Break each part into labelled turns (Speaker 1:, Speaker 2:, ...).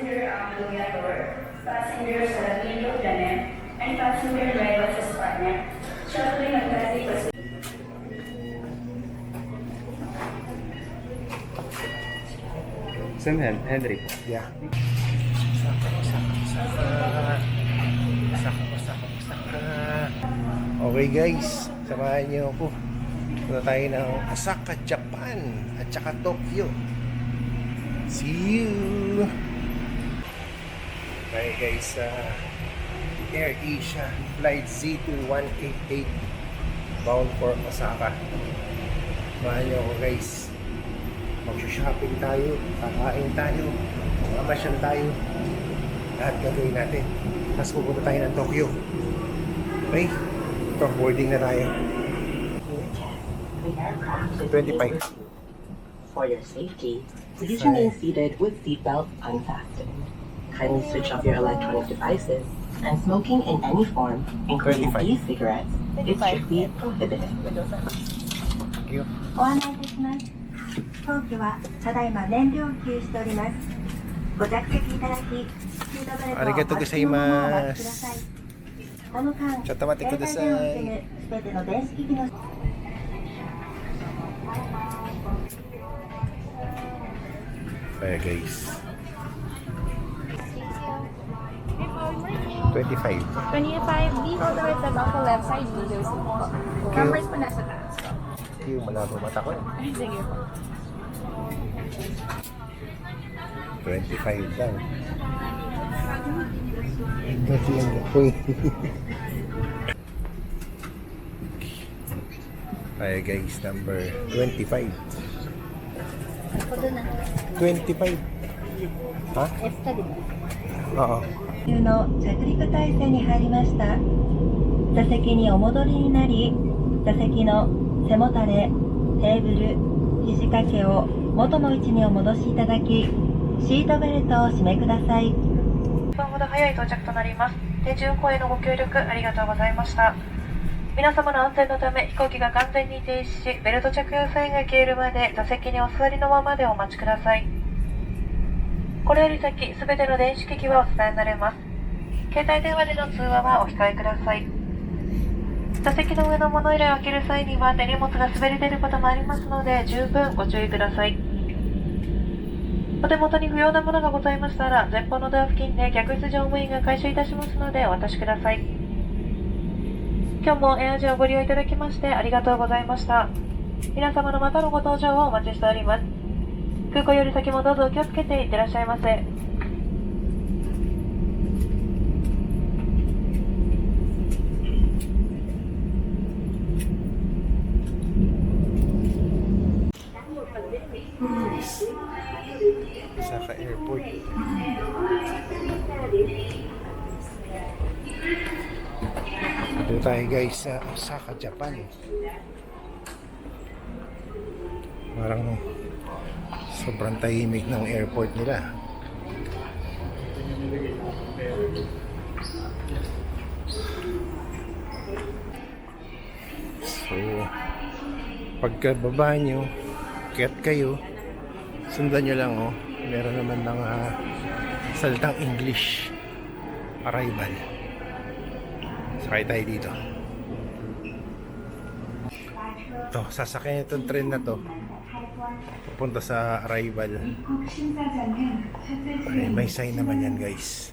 Speaker 1: passenger luggage door, passenger sa window planet, and passenger driver sa partner. Shuttling ang traffic was
Speaker 2: Sam Henry po.
Speaker 3: Yeah. Okay guys, samahan niyo ako. Punta tayo ng Osaka, Japan at saka Tokyo. See you! Okay guys, Air Asia Flight Z2188 bound for Osaka. Samahan niyo ako guys. Mag-shopping tayo, kakain tayo, mamasyal tayo. Lahat gagawin natin. Tapos pupunta tayo ng Tokyo. Okay? Ito, boarding na tayo. 25.
Speaker 4: For your safety, please remain seated with seatbelt unfastened. Kindly switch off your electronic devices, and smoking in any form, including
Speaker 3: 25.
Speaker 4: e-cigarettes, is strictly prohibited.
Speaker 3: Thank you.
Speaker 5: ご案内いたします。当機はただいま燃料給油しております。ご着席いただき、シートベルトを
Speaker 3: ありがとうございます
Speaker 5: お待ちください。この間、
Speaker 3: ちょっと待ってください
Speaker 5: 携帯電話を含むすべての電子機器の
Speaker 3: Kaya guys. 25.
Speaker 6: 25, please all the way at the back, left side, window seat po. Cameras po nasa taas.
Speaker 3: Yung malabo mata ko.
Speaker 6: Ay, sige po.
Speaker 3: 25 lang. Kasi yung gapoy. Kaya guys, number 25. 25. Ha? Oo.
Speaker 5: 中の着陸態勢に入りました。座席にお戻りになり、座席の背もたれ、テーブル、肘掛けを元の位置にお戻しいただき、シートベルトを締めください。
Speaker 7: 1分ほど早い到着となります。定時運行へのご協力ありがとうございました。皆様の安全のため飛行機が完全に停止し、ベルト着用サインが消えるまで座席にお座りのままでお待ちください。これより先、すべての電子機器はお伝えになれます。携帯電話での通話はお控えください。座席の上の物入れを開ける際には手荷物が滑り出ることもありますので、十分ご注意ください。お手元に不要なものがございましたら、前方のドア付近で客室乗務員が回収いたしますのでお渡しください。今日もエアアジアをご利用いただきましてありがとうございました。皆様のまたのご搭乗をお待ちしております。空港より先もどうぞお気をつけていってらっしゃいませ。
Speaker 3: Osaka Airport. Dito tayo guys sa Osaka, Japan. Parang sobrang tahimik ng airport nila. So, pagkababa nyo, kayat kayo, sundan nyo lang oh. Meron naman ng salitang English arrival. Sakay tayo dito. Ito, sasakyan itong train na to pupunta sa arrival. Ay, may sign naman yan guys.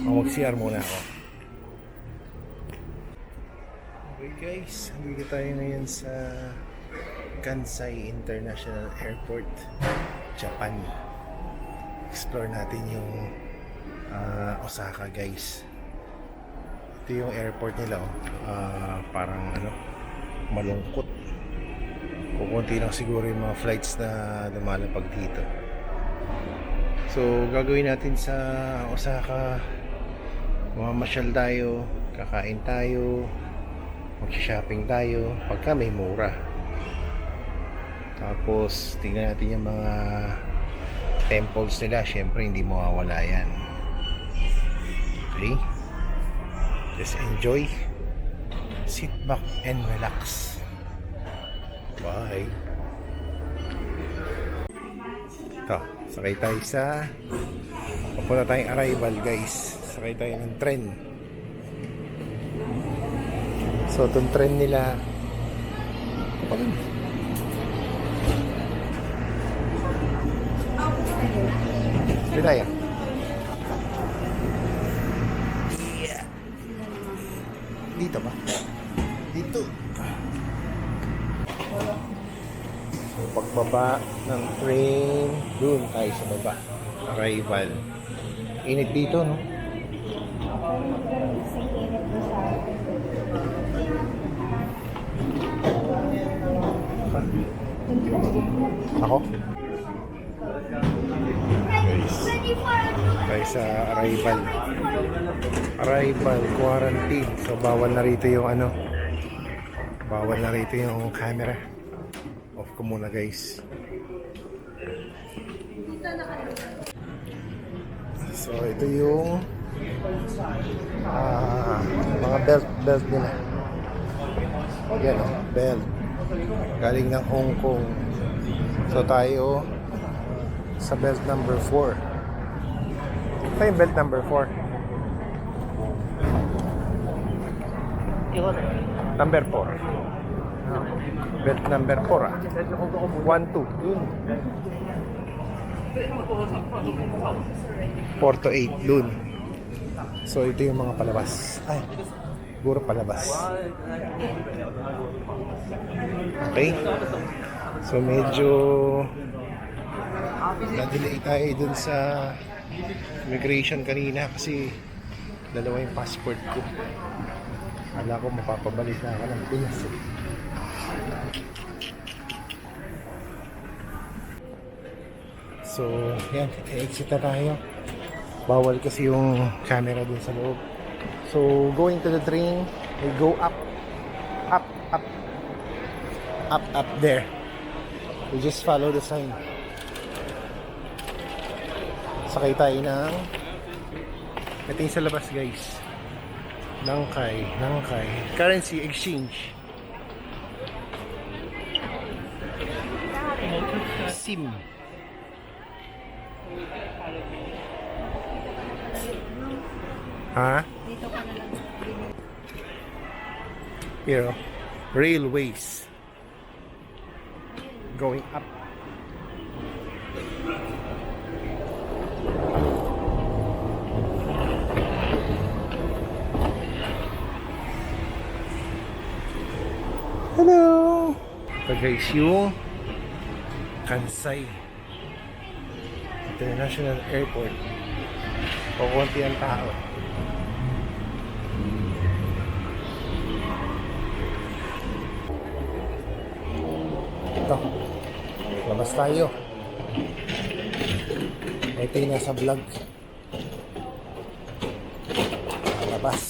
Speaker 3: Mag-CR muna ako. Okay guys, nandito tayo ngayon sa Kansai International Airport, Japan. Explore natin yung Osaka guys. Ito yung airport nila oh. Parang ano, malungkot. Kukunti lang siguro yung mga flights na lumalapag dito. So gagawin natin sa Osaka, mamasyal tayo, kakain tayo, mag-shopping tayo pagka may mura. Tapos tingnan natin yung mga temples nila. Syempre hindi mawawala yan. Okay, just enjoy, sit back and relax. Bye. Ito, Sakay tayo papunta tayong arrival guys. Sakay tayo ng tren. So itong tren nila Hindi tayo. Dito ba? Dito. So, pagbaba ng train, doon tayo sa baba. Arrival. Init dito, no? Ako? Tayo sa arrival. Arrival, quarantine. So bawal na rito yung bawal na rito yung camera. Off ko muna guys. So ito yung mga belt nila. Yan belt. Galing ng Hong Kong. So tayo sa belt number 4. Ito yung belt number 4. Number 4. Belt number 4 1, 2. 4 to 8 dun. So ito yung mga palabas. Ay, puro palabas. Okay. So medyo na-delay tayo dun sa immigration kanina kasi dalawa yung passport ko. Akala ko mapapabalik na ako ng Pinas. So, yan. E-exit na tayo. Bawal kasi yung camera dun sa loob. So, going to the train, we go up. Up there. We just follow the sign. Sakay tayo ng ito yung sa labas guys. Nangkay currency exchange. SIM. Ha? Here, railways going up. Hello! Ito guys yung Kansai International Airport. Kukunti ang tao. Ito. Labas tayo. Ito yung nasa vlog. Labas.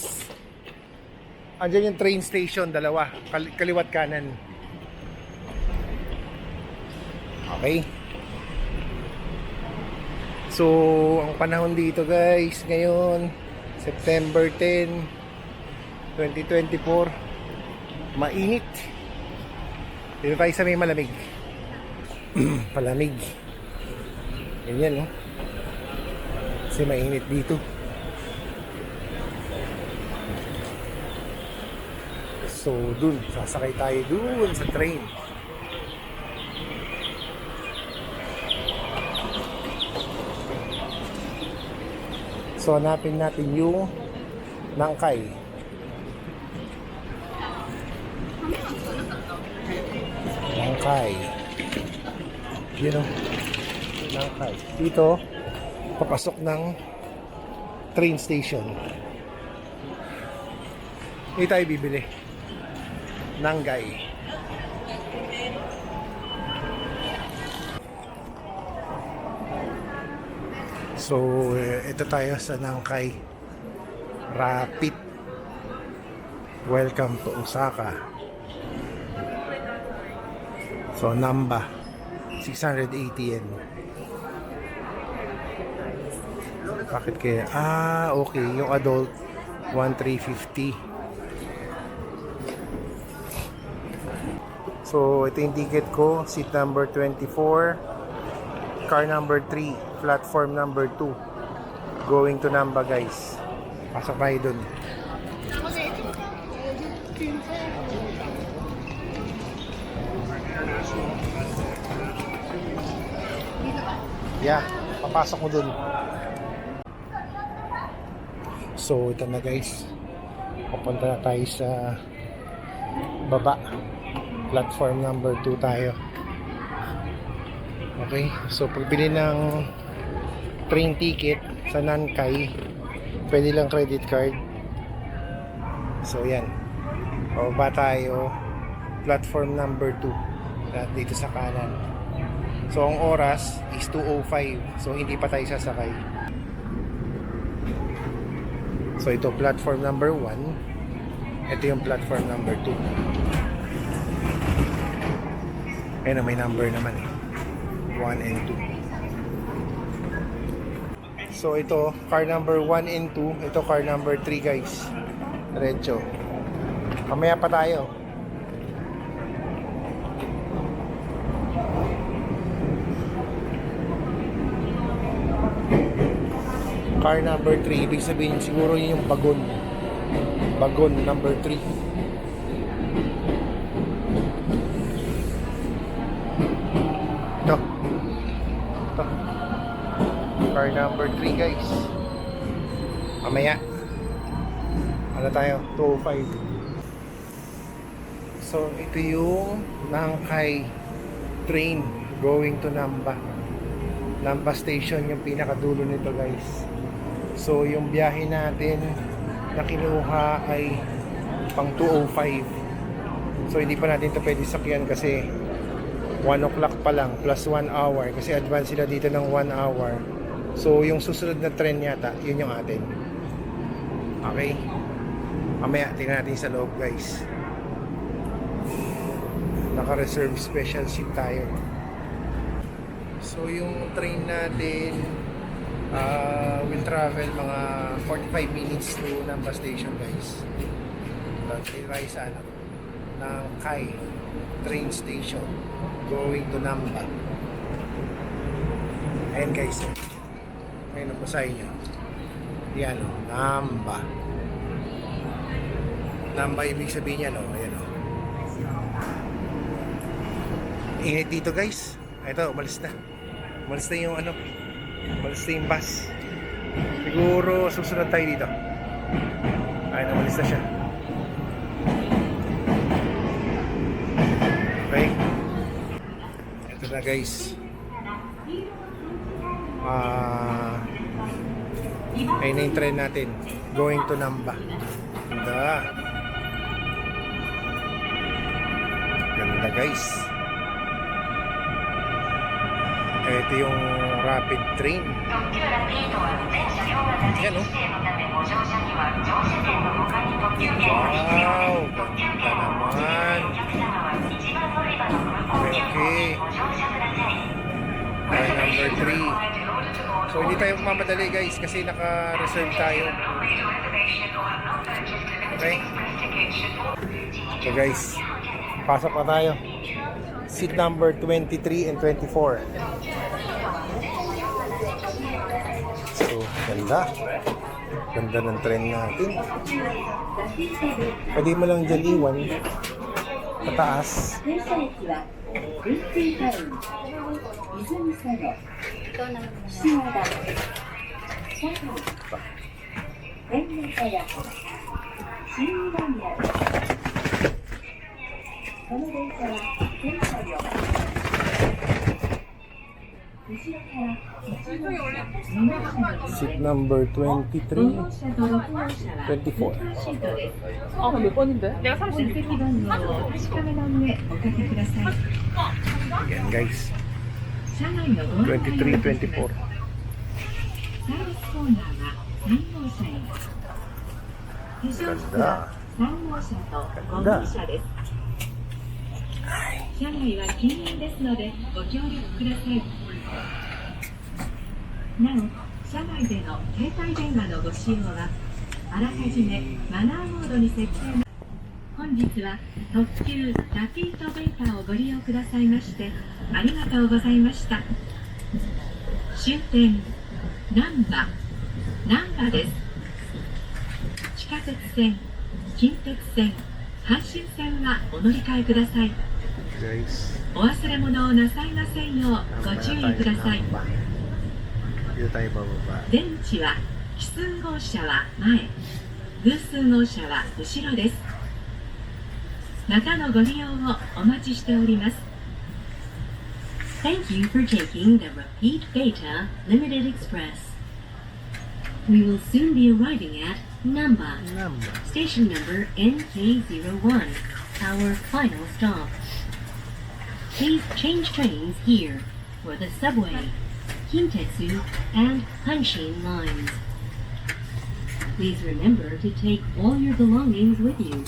Speaker 3: Andiyan yung train station, dalawa. Kaliwat kanan. Okay. So, ang panahon dito guys, ngayon, September 10, 2024, mainit. Dito tayo sa may malamig. Palamig. Ganyan, no? Kasi mainit dito. So, dun, sasakay tayo dun sa train. So, hanapin natin yung Nangkay. Nangkay. Yun o. Nangkay. Dito, papasok ng train station. Hindi tayo bibili. Nangkay. So, ito tayo sa Nangkay Rapid. Welcome to Osaka. So, Namba 680 yen. Bakit kaya? Okay. Yung adult 1,350. So, ito yung ticket ko. Seat number 24. car number 3, platform number 2, going to Namba guys. Pasok tayo dun. Yeah, papasok mo dun. So ito na guys, papunta na tayo sa baba, platform number 2 tayo. Okay, so pagbili ng train ticket sa Nankay, pwede lang credit card. So yan, pababa tayo, platform number 2 at dito sa kanan. So ang oras is 2:05, so hindi pa tayo sasakay. So ito platform number 1, ito yung platform number 2. Ayun, may number naman eh, 1 and 2. So ito car number 1 and 2, ito car number 3 guys, diretso. Mamaya pa tayo. Car number 3, ibig sabihin siguro yun yung bagon. Bagon number 3. Ito. Ito. Car number 3 guys. Mamaya. Ano tayo? 2:05. So ito yung Nankay train going to Namba. Namba station yung pinakadulo nito guys. So yung biyahe natin na kinuha ay pang 2:05. So hindi pa natin ito pwede sakyan kasi 1 o'clock pa lang plus 1 hour kasi advance sila dito ng 1 hour. So yung susunod na train yata, yun yung atin. Okay, mamaya tingnan natin sa loob guys. Naka-reserve special seat tayo. So yung train natin will travel mga 45 minutes to Namba station guys. Tayo sa Nankay train station going to Namba. Ayan guys, ayun ang basahin nyo. Yan o, Namba. Namba ibig sabihin yan o, ayan o. Init dito guys. Ito, umalis na. Umalis na yung ano, umalis na yung bus. Siguro susunod tayo dito. Ayun, umalis na siya. Okay. Ito na guys. Ayun na yung train natin going to Namba. Ganda. Ganda guys. Ito yung rapid train. Yan o. Wow, ganda naman. Okay. Car number 3. So hindi tayo mamadali guys kasi naka-reserve tayo. Okay. So guys, pasok na tayo. Seat number 23 and 24. So, ganda. Ganda ng train natin. Pwede mo lang dyan iwan. Pataas. Seat number 23, 24.
Speaker 6: 아, 몇 번인데? 내가 36.
Speaker 3: Yan guys. 23, 24. Ganda. Ganda.
Speaker 5: 車内は禁煙ですのでご協力ください。なお、車内での携帯電話のご使用はあらかじめマナーモードに設定。本日は特急ラピートベータをご利用くださいましてありがとうございました。
Speaker 2: 終点難波です。地下鉄線、近鉄線、阪神線はお乗り換えください。
Speaker 3: Guys,
Speaker 2: お忘れ物をなさいませんようご注意ください。
Speaker 3: dito tayo bababa.
Speaker 2: 出口は奇数号車は前、偶数号車は後ろです。またのご利用をお待ちしております。 Thank you for taking the Repeat Beta Limited Express. We will soon be arriving at Namba, station number NK01, our final stop. Please change trains here for the subway, Kintetsu, and Hanshin lines. Please remember to take all your belongings with you.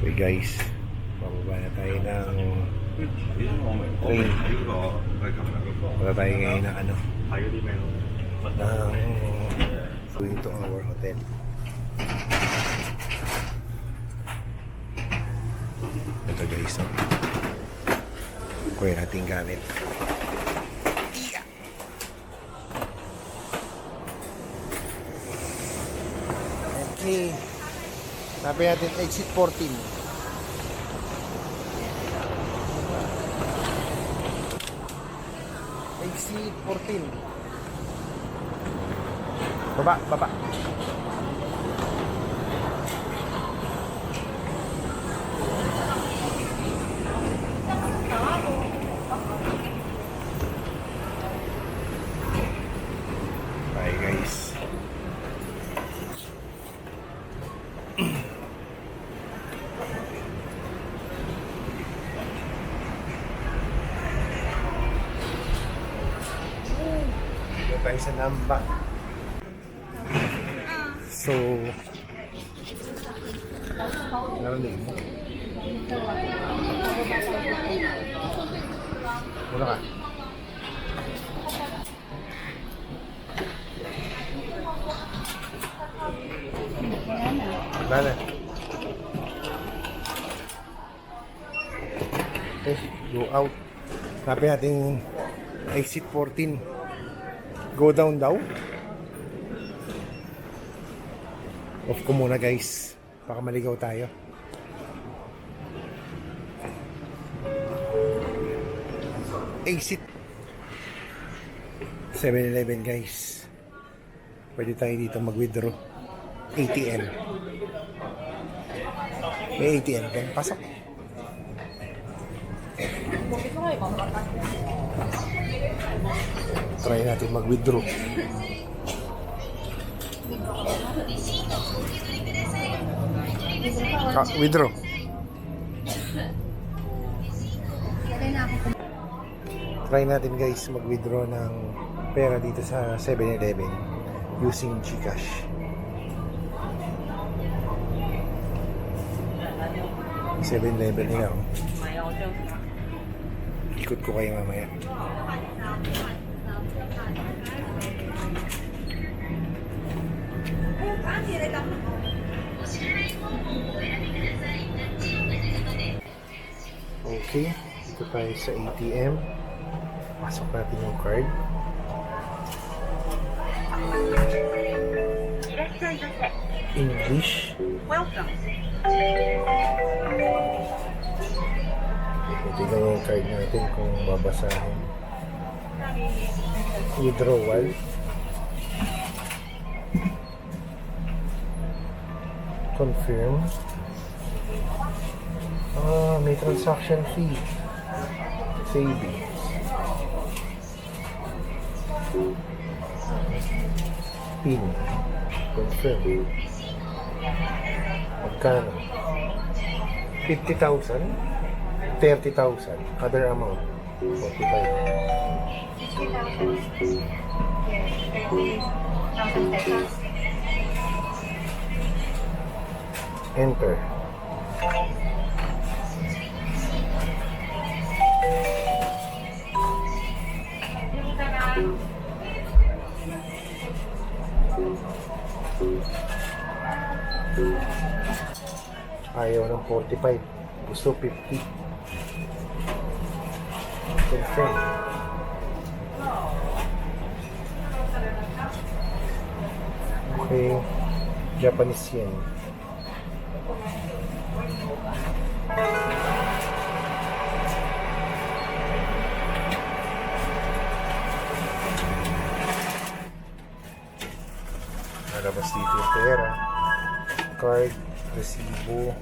Speaker 3: Okay guys, bababa na tayo ng train. Wala tayo ngayon ng ano, ng going to our hotel. Ito guys, so kuya natin gamit. Yeah. Okay, sabi natin exit 14. Exit 14. Baba. Bye guys. Dito tayo sa Namba. So, narinig mo? Wala ka? Wala na. Okay, go out. Sabi natin exit 14. Go down daw. Off ko muna guys. Baka maligaw tayo. Exit 7-Eleven guys. Pwede tayo dito mag-withdraw. ATM. May ATM din. Pasok. Try natin mag-withdraw. Withdraw. Try natin guys mag-withdraw ng pera dito sa 7-Eleven using GCash. 7-Eleven nila. Ikot ko kayo mamaya. Okay, dito tayo sa ATM. Pasok natin yung card. English.
Speaker 7: Welcome.
Speaker 3: Tignan yung card natin kung babasahin. Withdrawal. Confirm. May transaction fee. Savings. PIN. Confirm. Magkano? 50,000? 30,000. Other amount. 45.
Speaker 1: 50,000 pesos.
Speaker 3: Enter. Ayaw ng 45. Gusto 50. Confirm. Okay. Japanese yen. Nalabas dito yung pera. Card, resibo.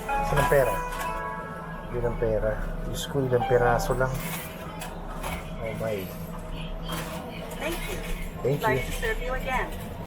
Speaker 3: Saan ang pera? Yun ang pera. Diyos ko, ilang peraso lang. Oh my.
Speaker 8: Thank you.
Speaker 3: Thank you.
Speaker 8: Like to serve you again.